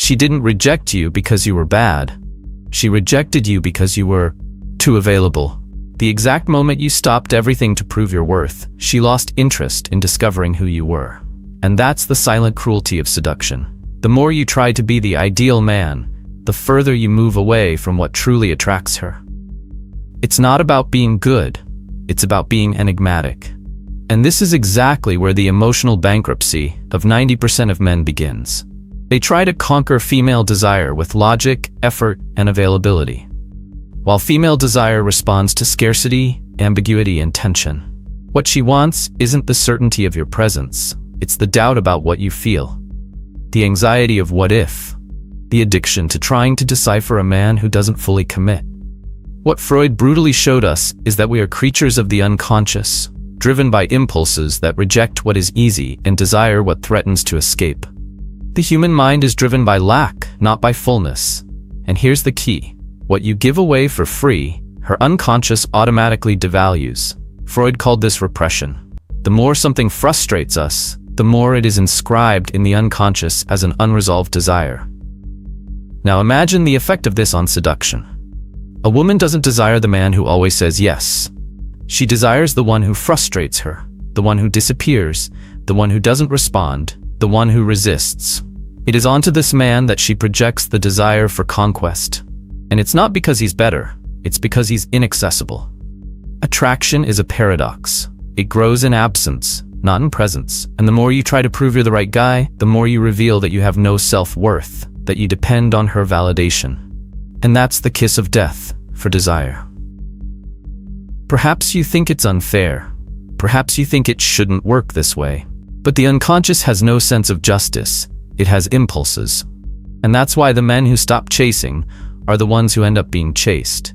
She didn't reject you because you were bad. She rejected you because you were too available. The exact moment you stopped everything to prove your worth, she lost interest in discovering who you were. And that's the silent cruelty of seduction. The more you try to be the ideal man, the further you move away from what truly attracts her. It's not about being good, it's about being enigmatic. And this is exactly where the emotional bankruptcy of 90% of men begins. They try to conquer female desire with logic, effort, and availability, while female desire responds to scarcity, ambiguity, and tension. What she wants isn't the certainty of your presence, it's the doubt about what you feel. The anxiety of what if. The addiction to trying to decipher a man who doesn't fully commit. What Freud brutally showed us is that we are creatures of the unconscious, driven by impulses that reject what is easy and desire what threatens to escape. The human mind is driven by lack, not by fullness. And here's the key. What you give away for free, her unconscious automatically devalues. Freud called this repression. The more something frustrates us, the more it is inscribed in the unconscious as an unresolved desire. Now imagine the effect of this on seduction. A woman doesn't desire the man who always says yes. She desires the one who frustrates her, the one who disappears, the one who doesn't respond, the one who resists. It is onto this man that she projects the desire for conquest. And it's not because he's better, it's because he's inaccessible. Attraction is a paradox. It grows in absence, not in presence. And the more you try to prove you're the right guy, the more you reveal that you have no self-worth, that you depend on her validation. And that's the kiss of death for desire. Perhaps you think it's unfair. Perhaps you think it shouldn't work this way. But the unconscious has no sense of justice. It has impulses. And that's why the men who stop chasing are the ones who end up being chased.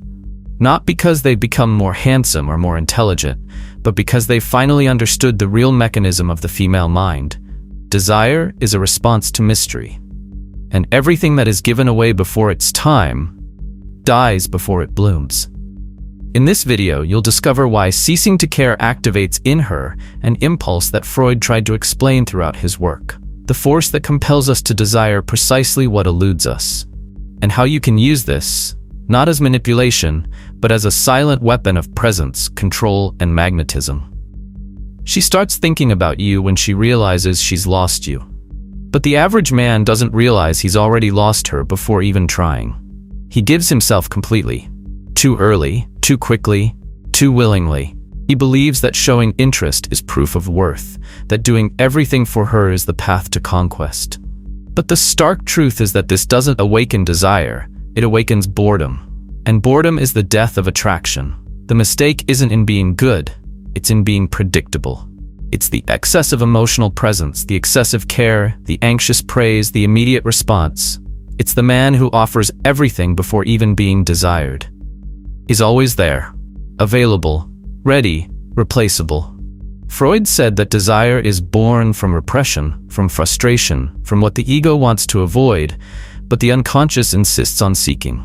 Not because they've become more handsome or more intelligent, but because they finally understood the real mechanism of the female mind. Desire is a response to mystery. And everything that is given away before its time dies before it blooms. In this video, you'll discover why ceasing to care activates in her an impulse that Freud tried to explain throughout his work. The force that compels us to desire precisely what eludes us. And how you can use this, not as manipulation, but as a silent weapon of presence, control, and magnetism. She starts thinking about you when she realizes she's lost you. But the average man doesn't realize he's already lost her before even trying. He gives himself completely. Too early, too quickly, too willingly. He believes that showing interest is proof of worth, that doing everything for her is the path to conquest. But the stark truth is that this doesn't awaken desire, it awakens boredom. And boredom is the death of attraction. The mistake isn't in being good, it's in being predictable. It's the excess of emotional presence, the excessive care, the anxious praise, the immediate response. It's the man who offers everything before even being desired. He's always there, available, ready, replaceable. Freud said that desire is born from repression, from frustration, from what the ego wants to avoid, but the unconscious insists on seeking.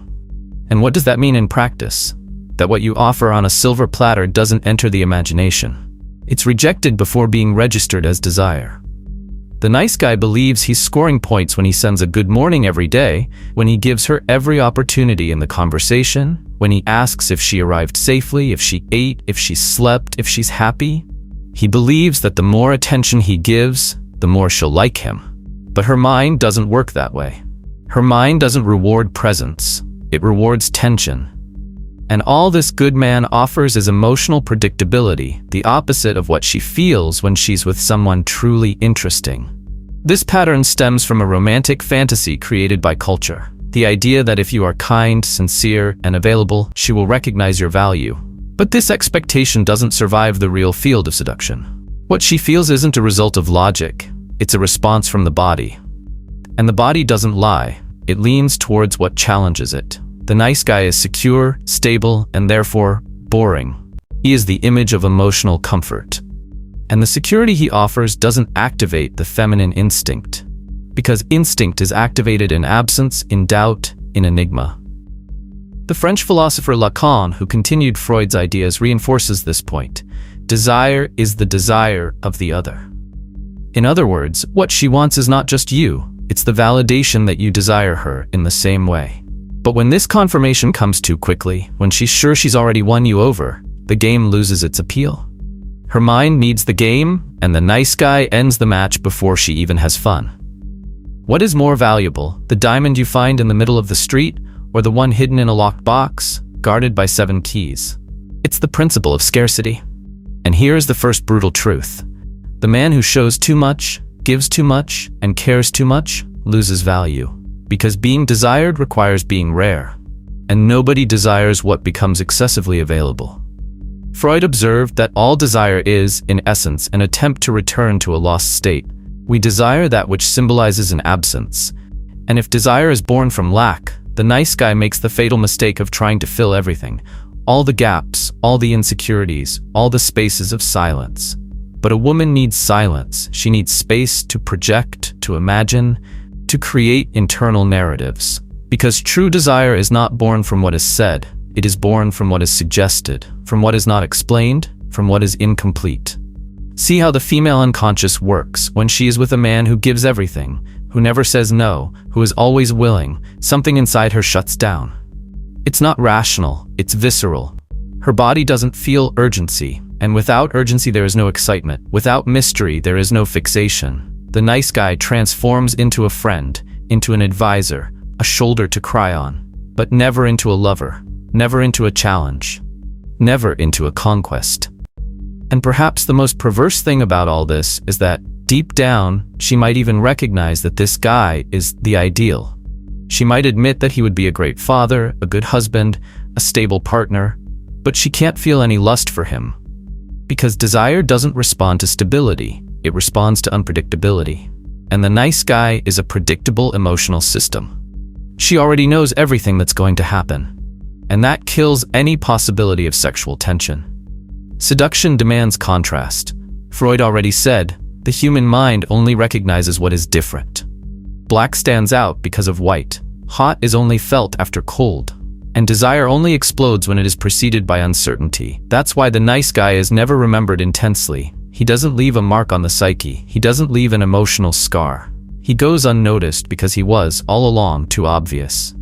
And what does that mean in practice? That what you offer on a silver platter doesn't enter the imagination. It's rejected before being registered as desire. The nice guy believes he's scoring points when he sends a good morning every day, when he gives her every opportunity in the conversation, when he asks if she arrived safely, if she ate, if she slept, if she's happy. He believes that the more attention he gives, the more she'll like him. But her mind doesn't work that way. Her mind doesn't reward presence, it rewards tension. And all this good man offers is emotional predictability, the opposite of what she feels when she's with someone truly interesting. This pattern stems from a romantic fantasy created by culture. The idea that if you are kind, sincere, and available, she will recognize your value. But this expectation doesn't survive the real field of seduction. What she feels isn't a result of logic, it's a response from the body. And the body doesn't lie, it leans towards what challenges it. The nice guy is secure, stable, and therefore boring. He is the image of emotional comfort. And the security he offers doesn't activate the feminine instinct. Because instinct is activated in absence, in doubt, in enigma. The French philosopher Lacan, who continued Freud's ideas, reinforces this point. Desire is the desire of the other. In other words, what she wants is not just you, It's the validation that you desire her in the same way. But when this confirmation comes too quickly, when she's sure she's already won you over, the game loses its appeal. Her mind needs the game, and the nice guy ends the match before she even has fun. What is more valuable, the diamond you find in the middle of the street, or the one hidden in a locked box, guarded by 7 keys? It's the principle of scarcity. And here is the first brutal truth. The man who shows too much, gives too much, and cares too much loses value. Because being desired requires being rare. And nobody desires what becomes excessively available. Freud observed that all desire is, in essence, an attempt to return to a lost state. We desire that which symbolizes an absence. And if desire is born from lack, the nice guy makes the fatal mistake of trying to fill everything. All the gaps, all the insecurities, all the spaces of silence. But a woman needs silence. She needs space to project, to imagine, to create internal narratives. Because true desire is not born from what is said. It is born from what is suggested, from what is not explained, from what is incomplete. See how the female unconscious works when she is with a man who gives everything, who never says no, who is always willing. Something inside her shuts down. It's not rational, it's visceral. Her body doesn't feel urgency, and without urgency there is no excitement. Without mystery there is no fixation. The nice guy transforms into a friend, into an advisor, a shoulder to cry on, but never into a lover, never into a challenge, never into a conquest. And perhaps the most perverse thing about all this is that, deep down, she might even recognize that this guy is the ideal. She might admit that he would be a great father, a good husband, a stable partner, but she can't feel any lust for him. Because desire doesn't respond to stability, it responds to unpredictability. And the nice guy is a predictable emotional system. She already knows everything that's going to happen. And that kills any possibility of sexual tension. Seduction demands contrast. Freud already said, the human mind only recognizes what is different. Black stands out because of white. Hot is only felt after cold. And desire only explodes when it is preceded by uncertainty. That's why the nice guy is never remembered intensely. He doesn't leave a mark on the psyche. He doesn't leave an emotional scar. He goes unnoticed because he was, all along, too obvious.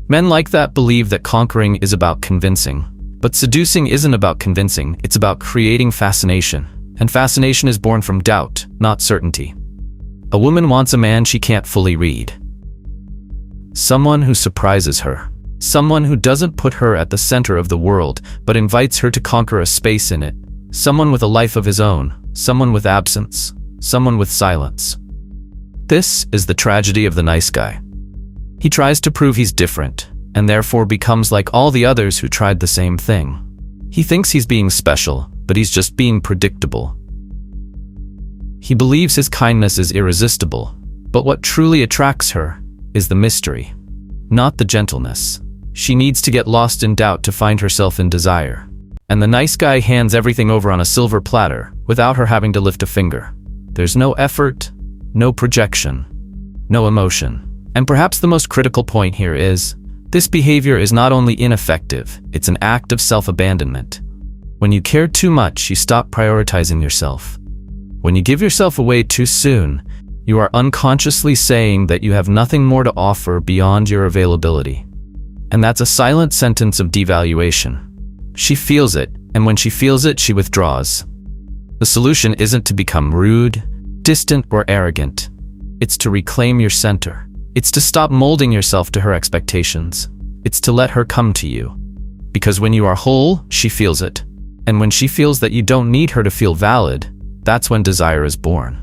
Men like that believe that conquering is about convincing. But seducing isn't about convincing, it's about creating fascination. And fascination is born from doubt, not certainty. A woman wants a man she can't fully read. Someone who surprises her. Someone who doesn't put her at the center of the world, but invites her to conquer a space in it. Someone with a life of his own. Someone with absence. Someone with silence. This is the tragedy of the nice guy. He tries to prove he's different, and therefore becomes like all the others who tried the same thing. He thinks he's being special, but he's just being predictable. He believes his kindness is irresistible, but what truly attracts her is the mystery, not the gentleness. She needs to get lost in doubt to find herself in desire. And the nice guy hands everything over on a silver platter, without her having to lift a finger. There's no effort, no projection, no emotion. And perhaps the most critical point here is, this behavior is not only ineffective, it's an act of self-abandonment. When you care too much, you stop prioritizing yourself. When you give yourself away too soon, you are unconsciously saying that you have nothing more to offer beyond your availability. And that's a silent sentence of devaluation. She feels it, and when she feels it, she withdraws. The solution isn't to become rude, distant, or arrogant. It's to reclaim your center. It's to stop molding yourself to her expectations. It's to let her come to you. Because when you are whole, she feels it. And when she feels that you don't need her to feel valid, that's when desire is born.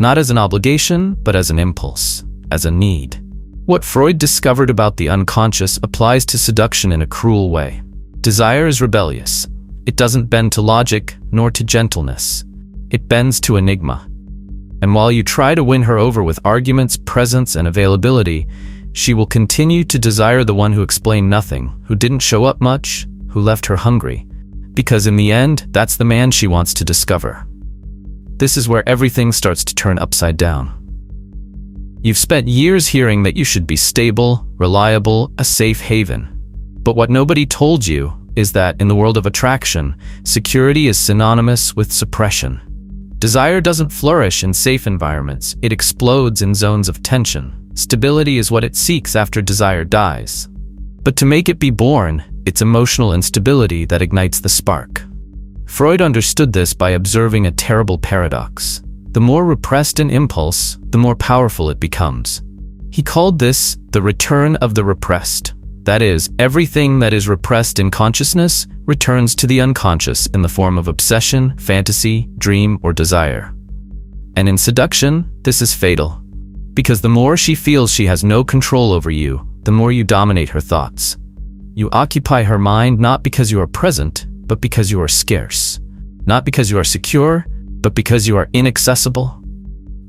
Not as an obligation, but as an impulse, as a need. What Freud discovered about the unconscious applies to seduction in a cruel way. Desire is rebellious. It doesn't bend to logic, nor to gentleness. It bends to enigma. And while you try to win her over with arguments, presence, and availability, she will continue to desire the one who explained nothing, who didn't show up much, who left her hungry. Because in the end, that's the man she wants to discover. This is where everything starts to turn upside down. You've spent years hearing that you should be stable, reliable, a safe haven. But what nobody told you is that in the world of attraction, security is synonymous with suppression. Desire doesn't flourish in safe environments, it explodes in zones of tension. Stability is what it seeks after desire dies. But to make it be born, it's emotional instability that ignites the spark. Freud understood this by observing a terrible paradox. The more repressed an impulse, the more powerful it becomes. He called this the return of the repressed. That is, everything that is repressed in consciousness returns to the unconscious in the form of obsession, fantasy, dream, or desire. And in seduction, this is fatal. Because the more she feels she has no control over you, the more you dominate her thoughts. You occupy her mind not because you are present, but because you are scarce. Not because you are secure, but because you are inaccessible.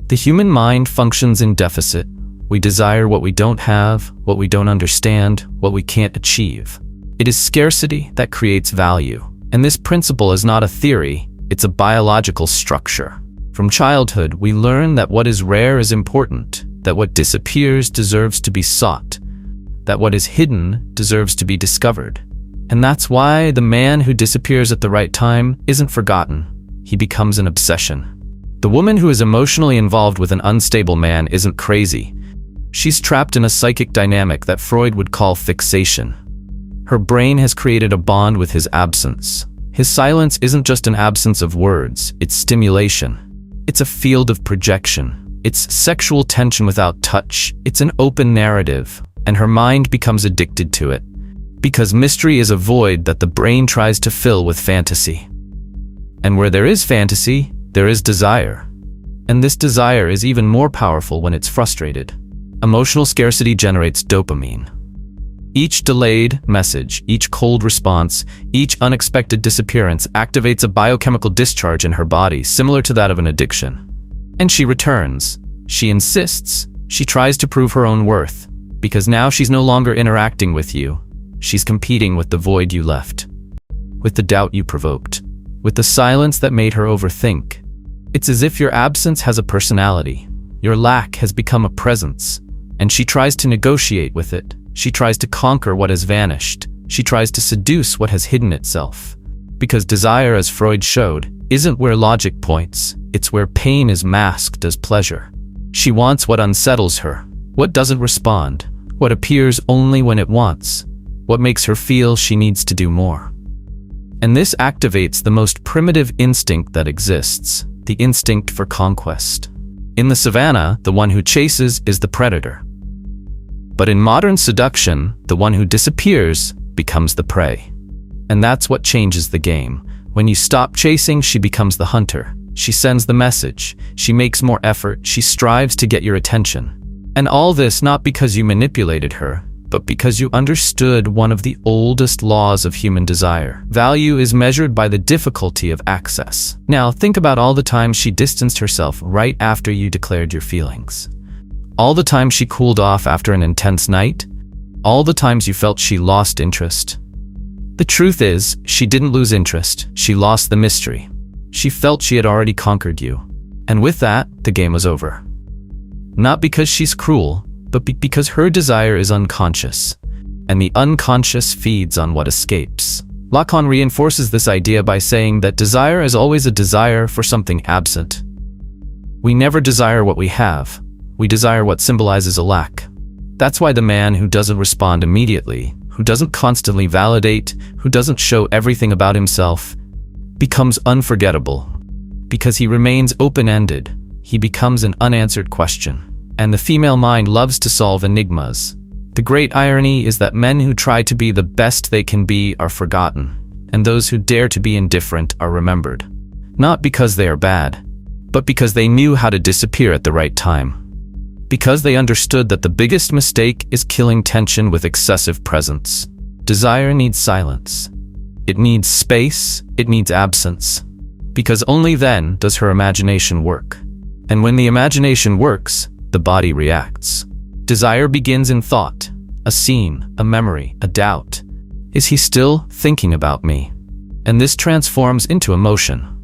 The human mind functions in deficit. We desire what we don't have, what we don't understand, what we can't achieve. It is scarcity that creates value. And this principle is not a theory, it's a biological structure. From childhood, we learn that what is rare is important, that what disappears deserves to be sought, that what is hidden deserves to be discovered. And that's why the man who disappears at the right time isn't forgotten. He becomes an obsession. The woman who is emotionally involved with an unstable man isn't crazy. She's trapped in a psychic dynamic that Freud would call fixation. Her brain has created a bond with his absence. His silence isn't just an absence of words, it's stimulation. It's a field of projection. It's sexual tension without touch. It's an open narrative, and her mind becomes addicted to it. Because mystery is a void that the brain tries to fill with fantasy. And where there is fantasy, there is desire. And this desire is even more powerful when it's frustrated. Emotional scarcity generates dopamine. Each delayed message, each cold response, each unexpected disappearance activates a biochemical discharge in her body similar to that of an addiction. And she returns. She insists. She tries to prove her own worth. Because now she's no longer interacting with you. She's competing with the void you left. With the doubt you provoked. With the silence that made her overthink. It's as if your absence has a personality. Your lack has become a presence. And she tries to negotiate with it. She tries to conquer what has vanished. She tries to seduce what has hidden itself. Because desire, as Freud showed, isn't where logic points. It's where pain is masked as pleasure. She wants what unsettles her. What doesn't respond. What appears only when it wants. What makes her feel she needs to do more. And this activates the most primitive instinct that exists. The instinct for conquest. In the savannah, the one who chases is the predator. But in modern seduction, the one who disappears becomes the prey. And that's what changes the game. When you stop chasing, she becomes the hunter. She sends the message. She makes more effort. She strives to get your attention. And all this not because you manipulated her, but because you understood one of the oldest laws of human desire. Value is measured by the difficulty of access. Now, think about all the times she distanced herself right after you declared your feelings. All the times she cooled off after an intense night. All the times you felt she lost interest. The truth is, she didn't lose interest. She lost the mystery. She felt she had already conquered you. And with that, the game was over. Not because she's cruel, but because her desire is unconscious, and the unconscious feeds on what escapes. Lacan reinforces this idea by saying that desire is always a desire for something absent. We never desire what we have, we desire what symbolizes a lack. That's why the man who doesn't respond immediately, who doesn't constantly validate, who doesn't show everything about himself, becomes unforgettable. Because he remains open-ended, he becomes an unanswered question. And the female mind loves to solve enigmas. The great irony is that men who try to be the best they can be are forgotten, and those who dare to be indifferent are remembered. Not because they are bad, but because they knew how to disappear at the right time. Because they understood that the biggest mistake is killing tension with excessive presence. Desire needs silence. It needs space, it needs absence. Because only then does her imagination work. And when the imagination works, the body reacts. Desire begins in thought, a scene, a memory, a doubt. Is he still thinking about me? And this transforms into emotion.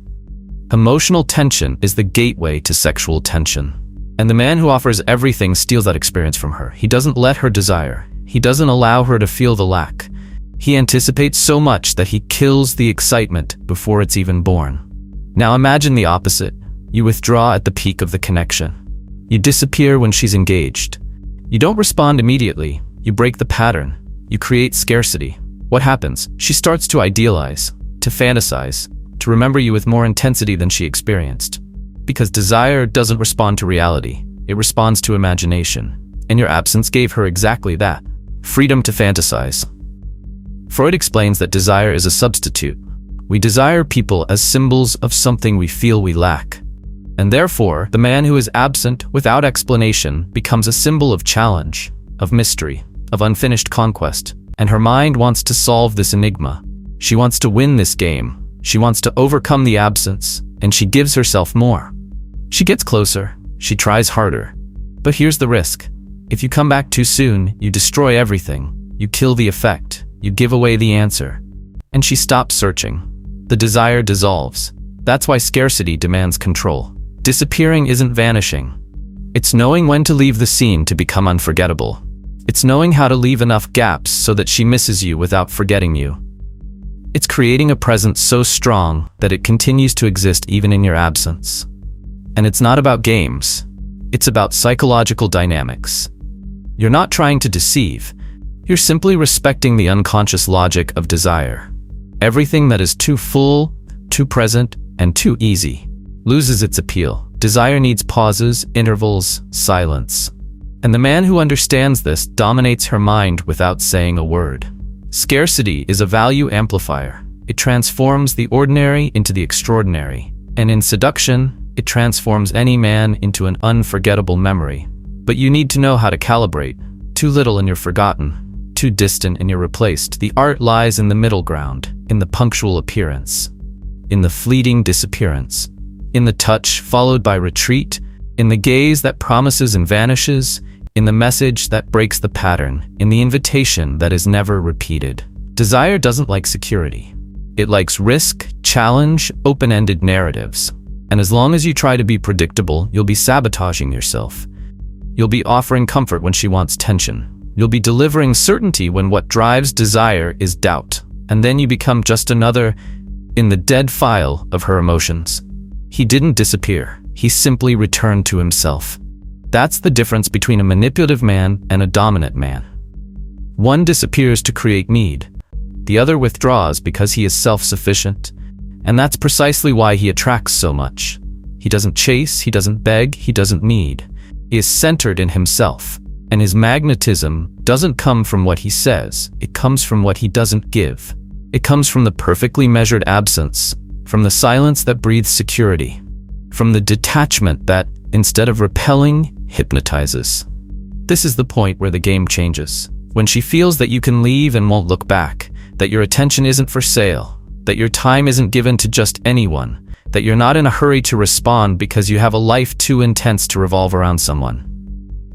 Emotional tension is the gateway to sexual tension. And the man who offers everything steals that experience from her. He doesn't let her desire. He doesn't allow her to feel the lack. He anticipates so much that he kills the excitement before it's even born. Now imagine the opposite. You withdraw at the peak of the connection. You disappear when she's engaged. You don't respond immediately. You break the pattern. You create scarcity. What happens? She starts to idealize, to fantasize, to remember you with more intensity than she experienced. Because desire doesn't respond to reality. It responds to imagination. And your absence gave her exactly that. Freedom to fantasize. Freud explains that desire is a substitute. We desire people as symbols of something we feel we lack. And therefore, the man who is absent without explanation becomes a symbol of challenge, of mystery, of unfinished conquest. And her mind wants to solve this enigma. She wants to win this game. She wants to overcome the absence, and she gives herself more. She gets closer. She tries harder. But here's the risk. If you come back too soon, you destroy everything. You kill the effect. You give away the answer. And she stops searching. The desire dissolves. That's why scarcity demands control. Disappearing isn't vanishing. It's knowing when to leave the scene to become unforgettable. It's knowing how to leave enough gaps so that she misses you without forgetting you. It's creating a presence so strong that it continues to exist even in your absence. And it's not about games. It's about psychological dynamics. You're not trying to deceive. You're simply respecting the unconscious logic of desire. Everything that is too full, too present, and too easy loses its appeal. Desire needs pauses, intervals, silence. And the man who understands this dominates her mind without saying a word. Scarcity is a value amplifier. It transforms the ordinary into the extraordinary. And in seduction, it transforms any man into an unforgettable memory. But you need to know how to calibrate. Too little and you're forgotten. Too distant and you're replaced. The art lies in the middle ground, in the punctual appearance, in the fleeting disappearance, in the touch followed by retreat, in the gaze that promises and vanishes, in the message that breaks the pattern, in the invitation that is never repeated. Desire doesn't like security. It likes risk, challenge, open-ended narratives. And as long as you try to be predictable, you'll be sabotaging yourself. You'll be offering comfort when she wants tension. You'll be delivering certainty when what drives desire is doubt. And then you become just another in the dead file of her emotions. He didn't disappear. He simply returned to himself. That's the difference between a manipulative man and a dominant man. One disappears to create need. The other withdraws because he is self-sufficient. And that's precisely why he attracts so much. He doesn't chase, he doesn't beg, he doesn't need. He is centered in himself. And his magnetism doesn't come from what he says. It comes from what he doesn't give. It comes from the perfectly measured absence, from the silence that breathes security, from the detachment that, instead of repelling, hypnotizes. This is the point where the game changes. When she feels that you can leave and won't look back, that your attention isn't for sale, that your time isn't given to just anyone, that you're not in a hurry to respond because you have a life too intense to revolve around someone.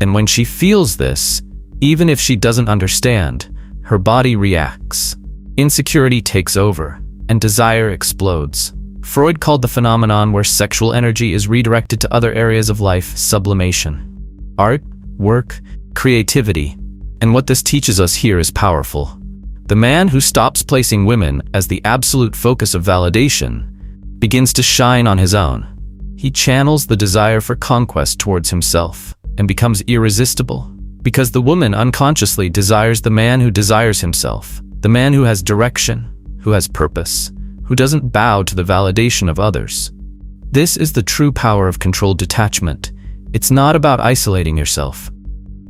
And when she feels this, even if she doesn't understand, her body reacts. Insecurity takes over, and desire explodes. Freud called the phenomenon where sexual energy is redirected to other areas of life sublimation. Art, work, creativity. And what this teaches us here is powerful. The man who stops placing women as the absolute focus of validation begins to shine on his own. He channels the desire for conquest towards himself and becomes irresistible, because the woman unconsciously desires the man who desires himself, the man who has direction, who has purpose, who doesn't bow to the validation of others. This is the true power of controlled detachment. It's not about isolating yourself,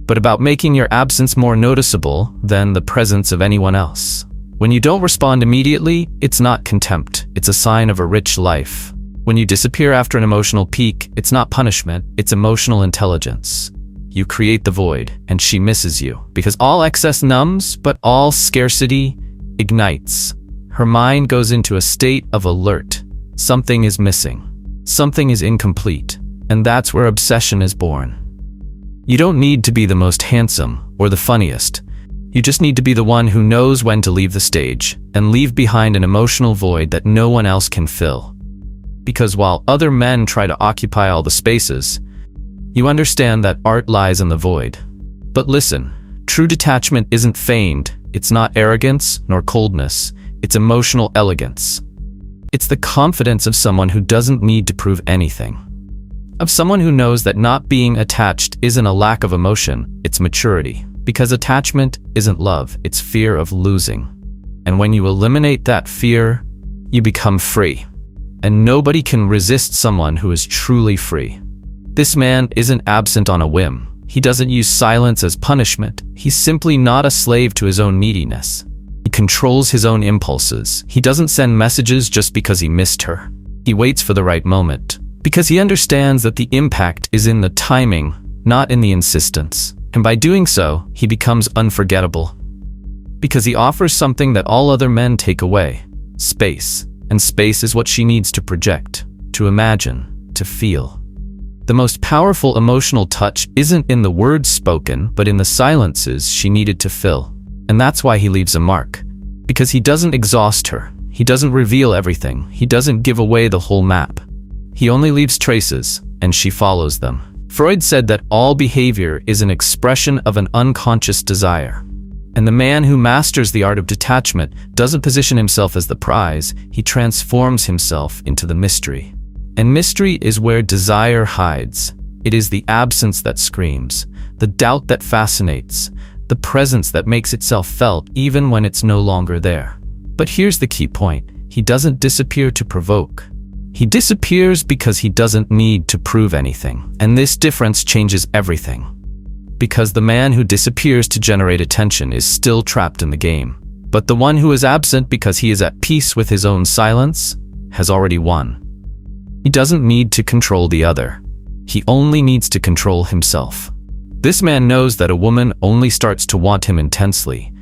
but about making your absence more noticeable than the presence of anyone else. When you don't respond immediately, it's not contempt, it's a sign of a rich life. When you disappear after an emotional peak, it's not punishment, it's emotional intelligence. You create the void, and she misses you, because all excess numbs, but all scarcity ignites. Her mind goes into a state of alert. Something is missing. Something is incomplete. And that's where obsession is born. You don't need to be the most handsome or the funniest. You just need to be the one who knows when to leave the stage and leave behind an emotional void that no one else can fill. Because while other men try to occupy all the spaces, you understand that art lies in the void. But listen, true detachment isn't feigned. It's not arrogance nor coldness. It's emotional elegance. It's the confidence of someone who doesn't need to prove anything. of someone who knows that not being attached isn't a lack of emotion, it's maturity. Because attachment isn't love, it's fear of losing. And when you eliminate that fear, you become free. And nobody can resist someone who is truly free. This man isn't absent on a whim. He doesn't use silence as punishment. He's simply not a slave to his own neediness. He controls his own impulses. He doesn't send messages just because he missed her. He waits for the right moment, because he understands that the impact is in the timing, not in the insistence. And by doing so, he becomes unforgettable. Because he offers something that all other men take away: space. And space is what she needs to project, to imagine, to feel. The most powerful emotional touch isn't in the words spoken, but in the silences she needed to fill. And that's why he leaves a mark. Because he doesn't exhaust her. He doesn't reveal everything. He doesn't give away the whole map. He only leaves traces, and she follows them. Freud said that all behavior is an expression of an unconscious desire. And the man who masters the art of detachment doesn't position himself as the prize, he transforms himself into the mystery. And mystery is where desire hides. It is the absence that screams, the doubt that fascinates, the presence that makes itself felt even when it's no longer there. But here's the key point: he doesn't disappear to provoke. He disappears because he doesn't need to prove anything. And this difference changes everything. Because the man who disappears to generate attention is still trapped in the game. But the one who is absent because he is at peace with his own silence has already won. He doesn't need to control the other. He only needs to control himself. This man knows that a woman only starts to want him intensely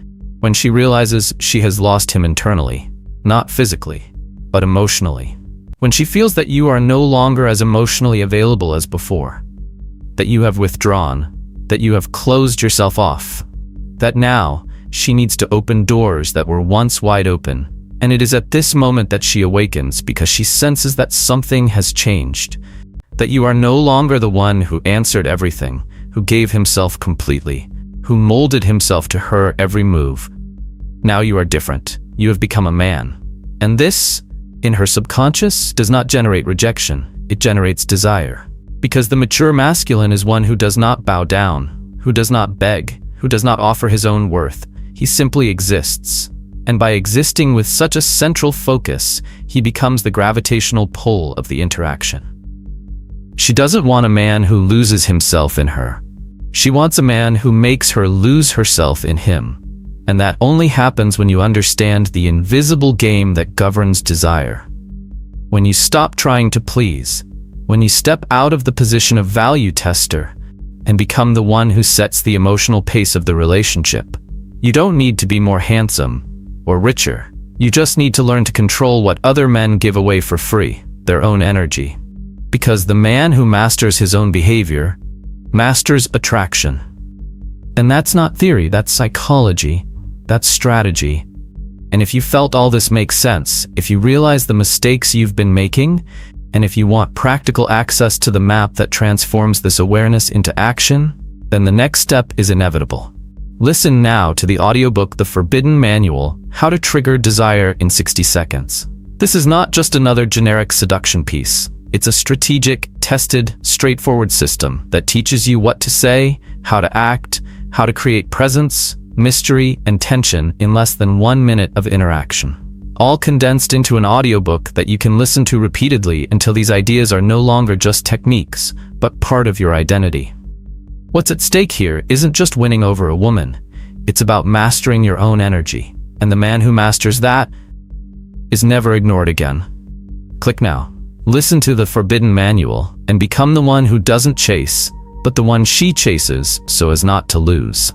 when she realizes she has lost him internally, not physically, but emotionally. When she feels that you are no longer as emotionally available as before, that you have withdrawn, that you have closed yourself off, that now she needs to open doors that were once wide open. And it is at this moment that she awakens, because she senses that something has changed, that you are no longer the one who answered everything, who gave himself completely, who molded himself to her every move. Now you are different. You have become a man. And this, in her subconscious, does not generate rejection. It generates desire. Because the mature masculine is one who does not bow down, who does not beg, who does not offer his own worth. He simply exists. And by existing with such a central focus, he becomes the gravitational pull of the interaction. She doesn't want a man who loses himself in her. She wants a man who makes her lose herself in him. And that only happens when you understand the invisible game that governs desire. When you stop trying to please, when you step out of the position of value tester and become the one who sets the emotional pace of the relationship. You don't need to be more handsome or richer. You just need to learn to control what other men give away for free, their own energy. Because the man who masters his own behavior masters attraction. And that's not theory, that's psychology, that's strategy. And if you felt all this makes sense, if you realize the mistakes you've been making, and if you want practical access to the map that transforms this awareness into action, then the next step is inevitable. Listen now to the audiobook The Forbidden Manual: How to Trigger Desire in 60 Seconds. This is not just another generic seduction piece. It's a strategic, tested, straightforward system that teaches you what to say, how to act, how to create presence, mystery, and tension in less than 1 minute of interaction. All condensed into an audiobook that you can listen to repeatedly until these ideas are no longer just techniques, but part of your identity. What's at stake here isn't just winning over a woman. It's about mastering your own energy. And the man who masters that is never ignored again. Click now. Listen to The Forbidden Manual and become the one who doesn't chase, but the one she chases so as not to lose.